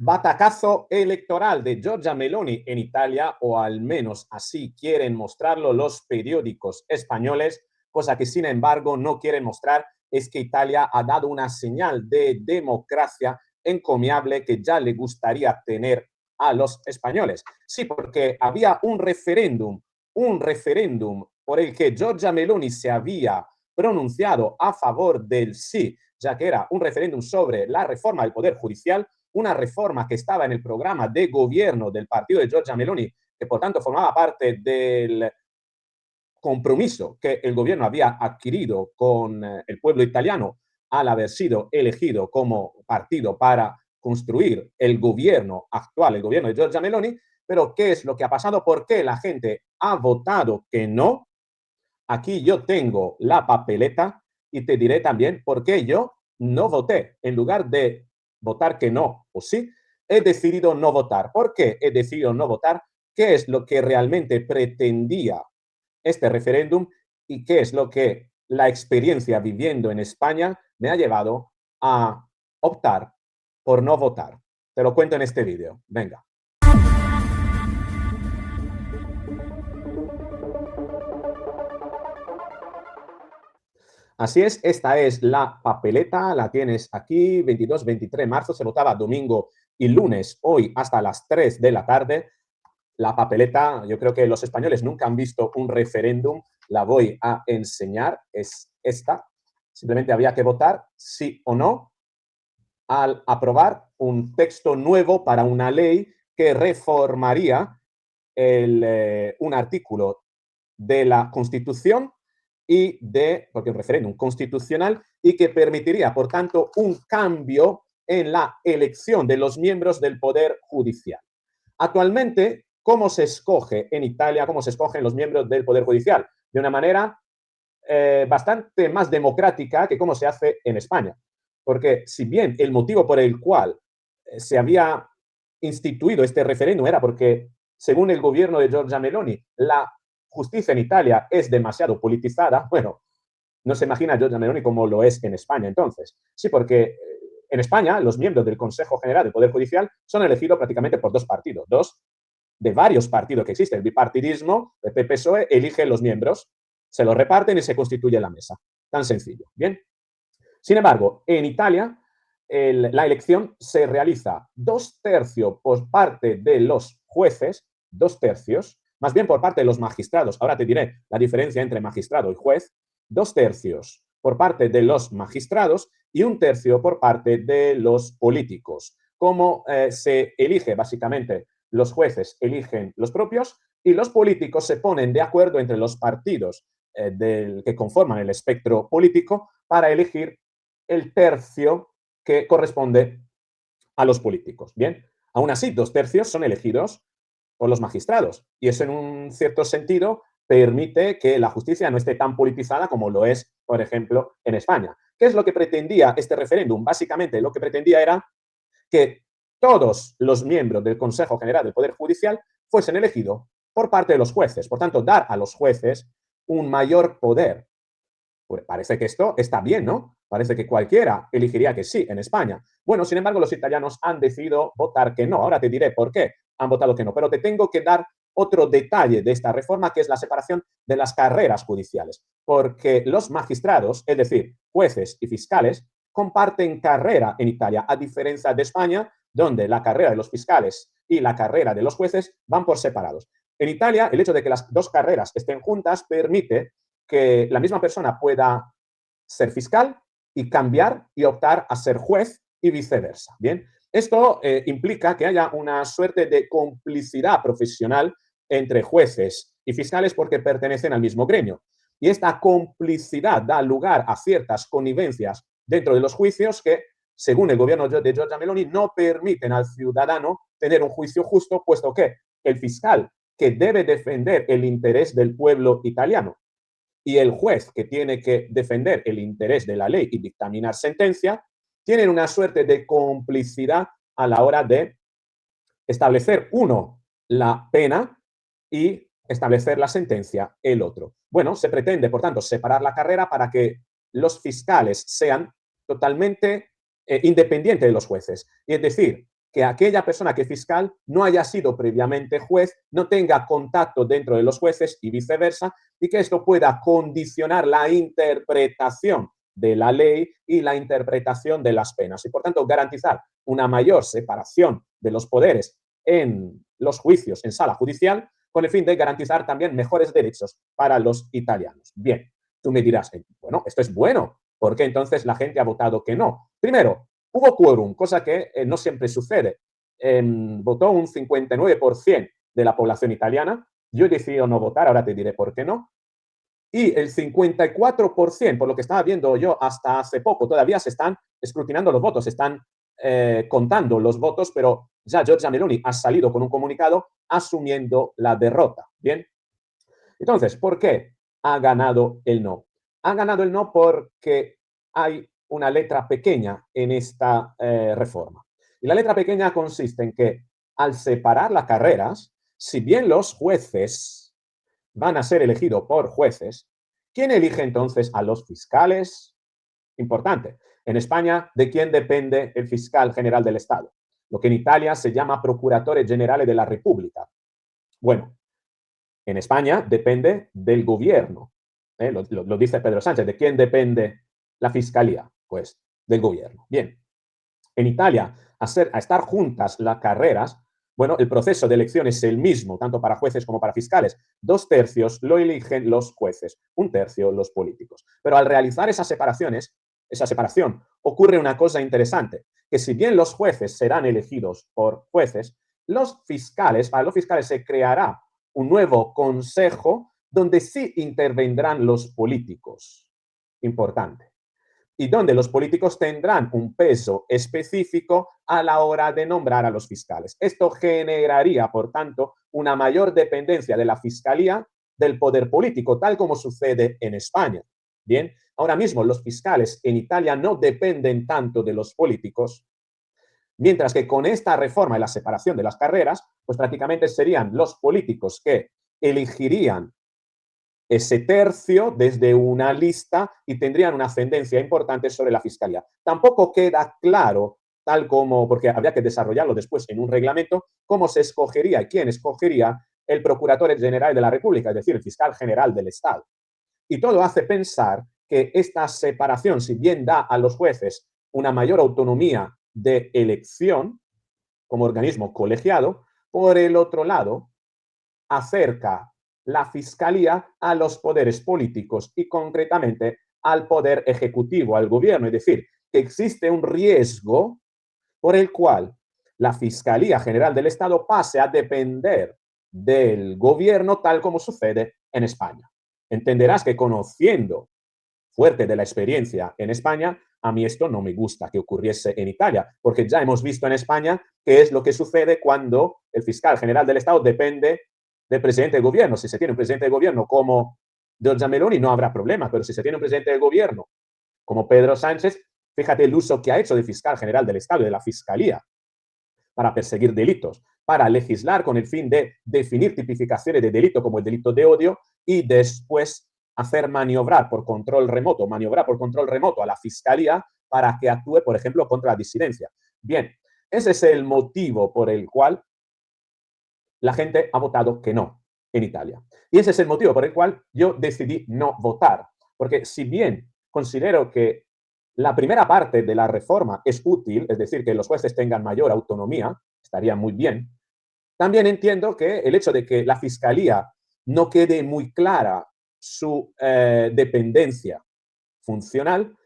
Batacazo electoral de Giorgia Meloni en Italia, o al menos así quieren mostrarlo los periódicos españoles, cosa que sin embargo no quieren mostrar es que Italia ha dado una señal de democracia encomiable que ya le gustaría tener a los españoles. Sí, porque había un referéndum por el que Giorgia Meloni se había pronunciado a favor del sí, ya que era un referéndum sobre la reforma del Poder Judicial, una reforma que estaba en el programa de gobierno del partido de Giorgia Meloni, que por tanto formaba parte del compromiso que el gobierno había adquirido con el pueblo italiano al haber sido elegido como partido para construir el gobierno actual, el gobierno de Giorgia Meloni. Pero ¿qué es lo que ha pasado? ¿Por qué la gente ha votado que no? Aquí yo tengo la papeleta y te diré también por qué yo no voté. En lugar de votar que no o sí, he decidido no votar. ¿Por qué he decidido no votar? ¿Qué es lo que realmente pretendía este referéndum y qué es lo que la experiencia viviendo en España me ha llevado a optar por no votar? Te lo cuento en este vídeo. Venga. Así es, esta es la papeleta, la tienes aquí, 22, 23 de marzo, se votaba domingo y lunes, hoy hasta las 3 de la tarde. La papeleta, yo creo que los españoles nunca han visto un referéndum, la voy a enseñar, es esta. Simplemente había que votar sí o no al aprobar un texto nuevo para una ley que reformaría un artículo de la Constitución porque un referéndum constitucional, y que permitiría, por tanto, un cambio en la elección de los miembros del Poder Judicial. Actualmente, ¿cómo se escoge en Italia, cómo se escogen los miembros del Poder Judicial? De una manera bastante más democrática que cómo se hace en España. Porque si bien el motivo por el cual se había instituido este referéndum era porque, según el gobierno de Giorgia Meloni, la justicia en Italia es demasiado politizada, bueno, no se imagina Giorgia Meloni como lo es en España entonces. Sí, porque en España los miembros del Consejo General del Poder Judicial son elegidos prácticamente por dos partidos, dos de varios partidos que existen. El bipartidismo, el PP-PSOE, elige los miembros, se los reparten y se constituye la mesa. Tan sencillo. Bien. Sin embargo, en Italia, la elección se realiza 2/3 por parte de los jueces, 2/3, más bien por parte de los magistrados. Ahora te diré la diferencia entre magistrado y juez. 2/3 por parte de los magistrados y 1/3 por parte de los políticos. ¿Cómo se elige? Básicamente, los jueces eligen los propios y los políticos se ponen de acuerdo entre los partidos que conforman el espectro político para elegir el tercio que corresponde a los políticos. Bien, aún así, 2/3 son elegidos por los magistrados y eso en un cierto sentido permite que la justicia no esté tan politizada como lo es, por ejemplo, en España. ¿Qué es lo que pretendía este referéndum? Básicamente lo que pretendía era que todos los miembros del Consejo General del Poder Judicial fuesen elegidos por parte de los jueces. Por tanto, dar a los jueces un mayor poder. Pues parece que esto está bien, ¿no? Parece que cualquiera elegiría que sí en España. Bueno, sin embargo, los italianos han decidido votar que no. Ahora te diré por qué han votado que no, pero te tengo que dar otro detalle de esta reforma, que es la separación de las carreras judiciales, porque los magistrados, es decir, jueces y fiscales, comparten carrera en Italia, a diferencia de España, donde la carrera de los fiscales y la carrera de los jueces van por separados. En Italia, el hecho de que las dos carreras estén juntas permite que la misma persona pueda ser fiscal y cambiar y optar a ser juez y viceversa. Bien, esto implica que haya una suerte de complicidad profesional entre jueces y fiscales porque pertenecen al mismo gremio. Y esta complicidad da lugar a ciertas connivencias dentro de los juicios que, según el gobierno de Giorgia Meloni, no permiten al ciudadano tener un juicio justo, puesto que el fiscal, que debe defender el interés del pueblo italiano, y el juez, que tiene que defender el interés de la ley y dictaminar sentencia, tienen una suerte de complicidad a la hora de establecer uno la pena y establecer la sentencia el otro. Bueno, se pretende, por tanto, separar la carrera para que los fiscales sean totalmente independientes de los jueces. Y es decir, que aquella persona que es fiscal no haya sido previamente juez, no tenga contacto dentro de los jueces y viceversa, y que esto pueda condicionar la interpretación de la ley y la interpretación de las penas. Y, por tanto, garantizar una mayor separación de los poderes en los juicios en sala judicial con el fin de garantizar también mejores derechos para los italianos. Bien, tú me dirás, bueno, esto es bueno, ¿por qué entonces la gente ha votado que no? Primero, hubo quórum, cosa que no siempre sucede. Votó un 59% de la población italiana. Yo he decidido no votar, ahora te diré por qué no. Y el 54%, por lo que estaba viendo yo hasta hace poco, todavía se están escrutinando los votos, se están contando los votos, pero ya Giorgia Meloni ha salido con un comunicado asumiendo la derrota. Bien. Entonces, ¿por qué ha ganado el no? Ha ganado el no porque hay una letra pequeña en esta reforma. Y la letra pequeña consiste en que al separar las carreras, si bien los jueces van a ser elegidos por jueces, ¿quién elige entonces a los fiscales? Importante. En España, ¿de quién depende el fiscal general del Estado? Lo que en Italia se llama Procuratore Generale de la República. Bueno, en España depende del gobierno. Lo dice Pedro Sánchez. ¿De quién depende la fiscalía? Pues del gobierno. Bien. En Italia, a estar juntas las carreras, bueno, el proceso de elección es el mismo, tanto para jueces como para fiscales. 2/3 lo eligen los jueces, 1/3 los políticos. Pero al realizar esa separación, ocurre una cosa interesante, que si bien los jueces serán elegidos por jueces, para los fiscales se creará un nuevo consejo donde sí intervendrán los políticos. Importante. Y donde los políticos tendrán un peso específico a la hora de nombrar a los fiscales. Esto generaría, por tanto, una mayor dependencia de la fiscalía del poder político, tal como sucede en España. Bien, ahora mismo los fiscales en Italia no dependen tanto de los políticos, mientras que con esta reforma y la separación de las carreras, pues prácticamente serían los políticos que elegirían ese tercio desde una lista y tendrían una ascendencia importante sobre la fiscalía. Tampoco queda claro, tal como, porque habría que desarrollarlo después en un reglamento, cómo se escogería y quién escogería el Procuratore Generale de la República, es decir, el fiscal general del Estado. Y todo hace pensar que esta separación, si bien da a los jueces una mayor autonomía de elección como organismo colegiado, por el otro lado, acerca la fiscalía a los poderes políticos y concretamente al poder ejecutivo, al gobierno. Es decir, que existe un riesgo por el cual la Fiscalía General del Estado pase a depender del gobierno tal como sucede en España. Entenderás que conociendo fuerte de la experiencia en España, a mí esto no me gusta que ocurriese en Italia, porque ya hemos visto en España qué es lo que sucede cuando el fiscal general del Estado depende del presidente del gobierno. Si se tiene un presidente de gobierno como Giorgia Meloni, no habrá problema, pero si se tiene un presidente de gobierno como Pedro Sánchez, fíjate el uso que ha hecho de fiscal general del Estado y de la Fiscalía para perseguir delitos, para legislar con el fin de definir tipificaciones de delito como el delito de odio y después hacer maniobrar por control remoto a la Fiscalía para que actúe, por ejemplo, contra la disidencia. Bien, ese es el motivo por el cual la gente ha votado que no en Italia. Y ese es el motivo por el cual yo decidí no votar. Porque si bien considero que la primera parte de la reforma es útil, es decir, que los jueces tengan mayor autonomía, estaría muy bien, también entiendo que el hecho de que la Fiscalía no quede muy clara su dependencia funcional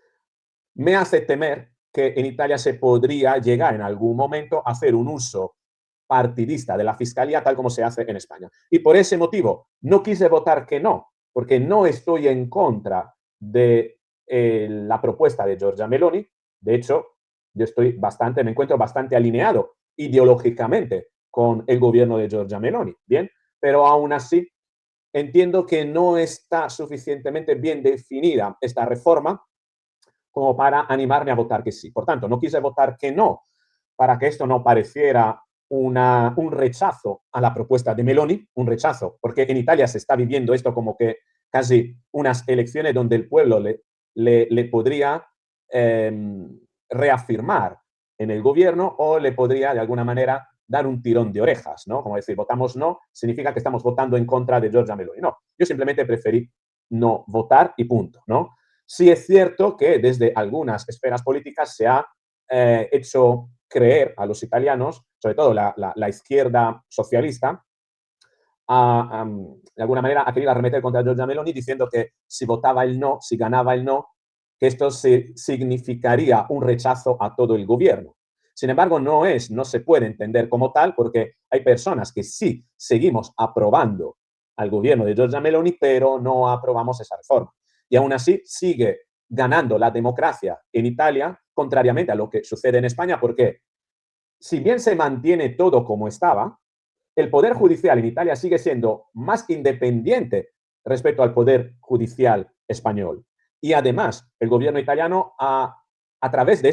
me hace temer que en Italia se podría llegar en algún momento a hacer un uso partidista de la Fiscalía tal como se hace en España. Y por ese motivo no quise votar que no, porque no estoy en contra de la propuesta de Giorgia Meloni. De hecho, me encuentro bastante alineado ideológicamente con el gobierno de Giorgia Meloni, ¿bien? Pero aún así entiendo que no está suficientemente bien definida esta reforma como para animarme a votar que sí. Por tanto, no quise votar que no, para que esto no pareciera un rechazo a la propuesta de Meloni, un rechazo, porque en Italia se está viviendo esto como que casi unas elecciones donde el pueblo le podría reafirmar en el gobierno o le podría de alguna manera dar un tirón de orejas, ¿no? Como decir, votamos no, significa que estamos votando en contra de Giorgia Meloni. No, yo simplemente preferí no votar y punto, ¿no? Sí es cierto que desde algunas esferas políticas se ha hecho creer a los italianos, sobre todo la izquierda socialista, de alguna manera ha querido arremeter contra Giorgia Meloni diciendo que si votaba el no, si ganaba el no, que esto significaría un rechazo a todo el gobierno. Sin embargo, no se puede entender como tal porque hay personas que sí seguimos aprobando al gobierno de Giorgia Meloni, pero no aprobamos esa reforma. Y aún así sigue ganando la democracia en Italia, contrariamente a lo que sucede en España, porque si bien se mantiene todo como estaba, el Poder Judicial en Italia sigue siendo más independiente respecto al Poder Judicial español. Y además, el gobierno italiano, a través de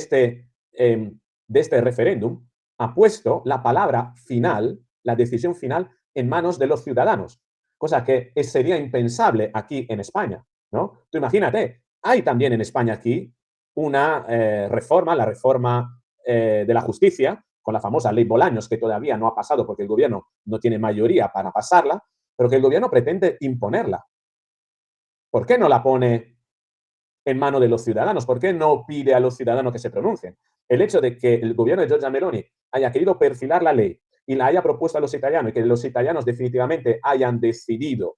este referéndum, ha puesto la palabra final, la decisión final, en manos de los ciudadanos, cosa que sería impensable aquí en España, ¿no? Tú imagínate, hay también en España aquí una reforma, la reforma de la justicia, con la famosa ley Bolaños, que todavía no ha pasado porque el gobierno no tiene mayoría para pasarla, pero que el gobierno pretende imponerla. ¿Por qué no la pone en mano de los ciudadanos? ¿Por qué no pide a los ciudadanos que se pronuncien? El hecho de que el gobierno de Giorgia Meloni haya querido perfilar la ley y la haya propuesto a los italianos y que los italianos definitivamente hayan decidido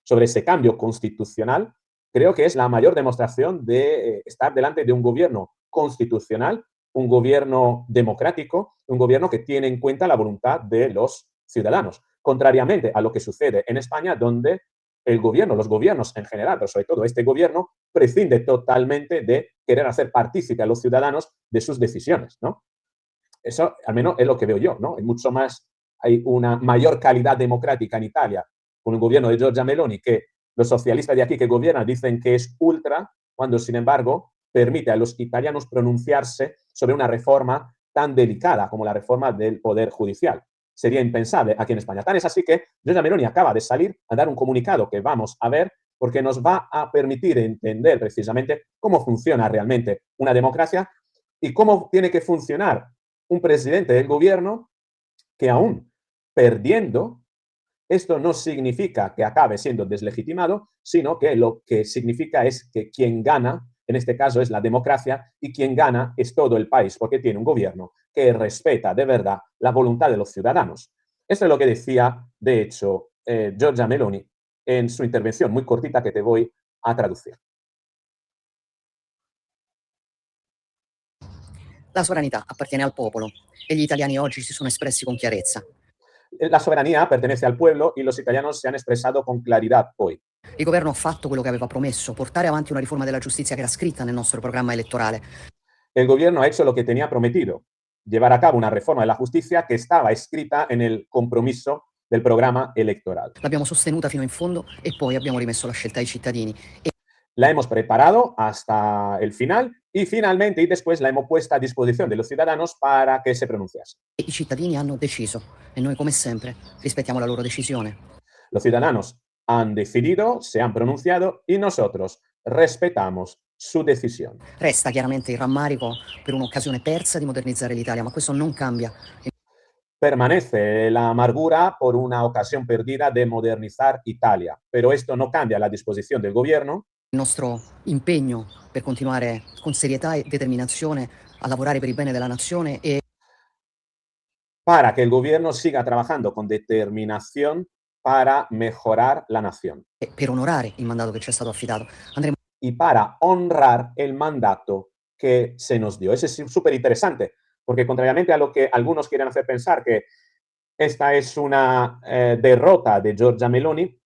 sobre ese cambio constitucional, creo que es la mayor demostración de estar delante de un gobierno constitucional, un gobierno democrático, un gobierno que tiene en cuenta la voluntad de los ciudadanos, contrariamente a lo que sucede en España, donde el gobierno, los gobiernos en general, pero sobre todo este gobierno, prescinde totalmente de querer hacer partícipe a los ciudadanos de sus decisiones, ¿no? Eso al menos es lo que veo yo, ¿no? Hay una mayor calidad democrática en Italia con el gobierno de Giorgia Meloni que los socialistas de aquí que gobiernan dicen que es ultra, cuando sin embargo permite a los italianos pronunciarse sobre una reforma tan delicada como la reforma del Poder Judicial. Sería impensable aquí en España. Tan es así que Giorgia Meloni acaba de salir a dar un comunicado que vamos a ver porque nos va a permitir entender precisamente cómo funciona realmente una democracia y cómo tiene que funcionar un presidente del gobierno que aún perdiendo, esto no significa que acabe siendo deslegitimado, sino que lo que significa es que quien gana, en este caso es la democracia, y quien gana es todo el país, porque tiene un gobierno que respeta de verdad la voluntad de los ciudadanos. Esto es lo que decía, de hecho, Giorgia Meloni en su intervención muy cortita que te voy a traducir. La sovranità appartiene al popolo e gli italiani oggi si sono espressi con chiarezza. La soberanía pertenece al pueblo y los italianos se han expresado con claridad hoy. Il governo ha fatto quello che aveva promesso, portare avanti una riforma della giustizia che era scritta nel nostro programma elettorale. El gobierno ha hecho lo que tenía prometido, llevar a cabo una reforma de la justicia que estaba escrita en el compromiso del programa electoral. L'abbiamo sostenuta fino in fondo e poi abbiamo rimesso la scelta ai cittadini. La hemos preparado hasta el final y finalmente y después la hemos puesto a disposición de los ciudadanos para que se pronunciasen. I cittadini hanno deciso e noi, come sempre, rispettiamo la loro decisione. Los ciudadanos han decidido, se han pronunciado y nosotros respetamos su decisión. Resta chiaramente il rammarico per un'occasione persa di modernizzare l'Italia, ma questo non cambia. Permanece la amargura por una ocasión perdida de modernizar Italia, pero esto no cambia la disposición del gobierno. Il nostro impegno per continuare con serietà e determinazione a lavorare per il bene della nazione e para que el gobierno siga trabajando con determinación para mejorar la nación per onorare il mandato che ci è stato affidato. Andremo y para honrar el mandato que se nos dio. Eso es súper interesante, porque contrariamente a lo que algunos quieren hacer pensar que esta es una derrota de Giorgia Meloni,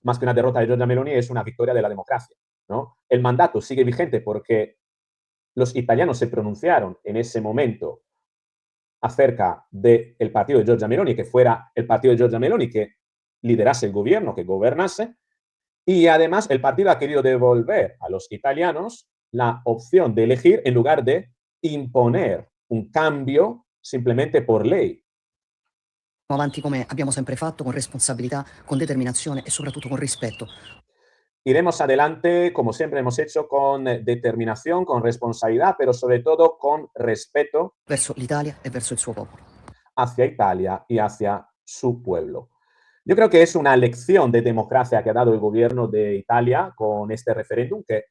más que una derrota de Giorgia Meloni, es una victoria de la democracia, ¿no? El mandato sigue vigente porque los italianos se pronunciaron en ese momento acerca del partido de Giorgia Meloni, que fuera el partido de Giorgia Meloni que liderase el gobierno, que gobernase, y además el partido ha querido devolver a los italianos la opción de elegir en lugar de imponer un cambio simplemente por ley. avanti come abbiamo sempre fatto, con responsabilità, con determinazione e soprattutto con rispetto. iremos adelante, como siempre hemos hecho, con determinación, con responsabilidad, pero sobre todo con respeto verso l'Italia e verso il suo popolo. hacia Italia y hacia su pueblo. Yo creo que es una lección de democracia que ha dado el gobierno de Italia con este referéndum, que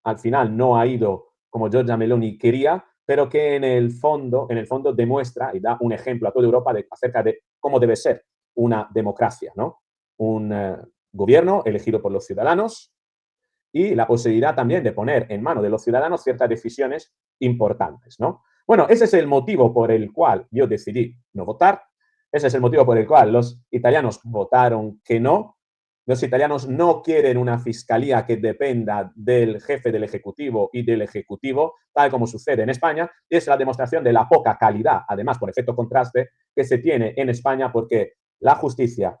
al final no ha ido como Giorgia Meloni quería, pero que en el fondo demuestra y da un ejemplo a toda Europa acerca de cómo debe ser una democracia, ¿no? Un gobierno elegido por los ciudadanos y la posibilidad también de poner en manos de los ciudadanos ciertas decisiones importantes, ¿no? Bueno, ese es el motivo por el cual yo decidí no votar. Ese es el motivo por el cual los italianos votaron que no. Los italianos no quieren una fiscalía que dependa del jefe del Ejecutivo y del Ejecutivo, tal como sucede en España. Y es la demostración de la poca calidad, además por efecto contraste, que se tiene en España, porque la justicia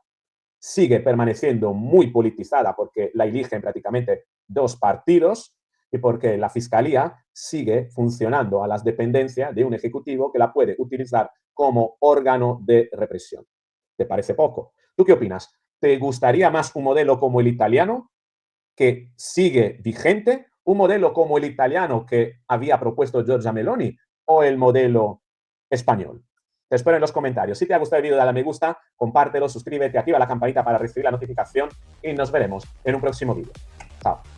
sigue permaneciendo muy politizada porque la eligen prácticamente dos partidos y porque la Fiscalía sigue funcionando a las dependencias de un Ejecutivo que la puede utilizar como órgano de represión. ¿Te parece poco? ¿Tú qué opinas? ¿Te gustaría más un modelo como el italiano, que sigue vigente, un modelo como el italiano que había propuesto Giorgia Meloni, o el modelo español? Te espero en los comentarios. Si te ha gustado el vídeo, dale a me gusta, compártelo, suscríbete, activa la campanita para recibir la notificación y nos veremos en un próximo vídeo. Chao.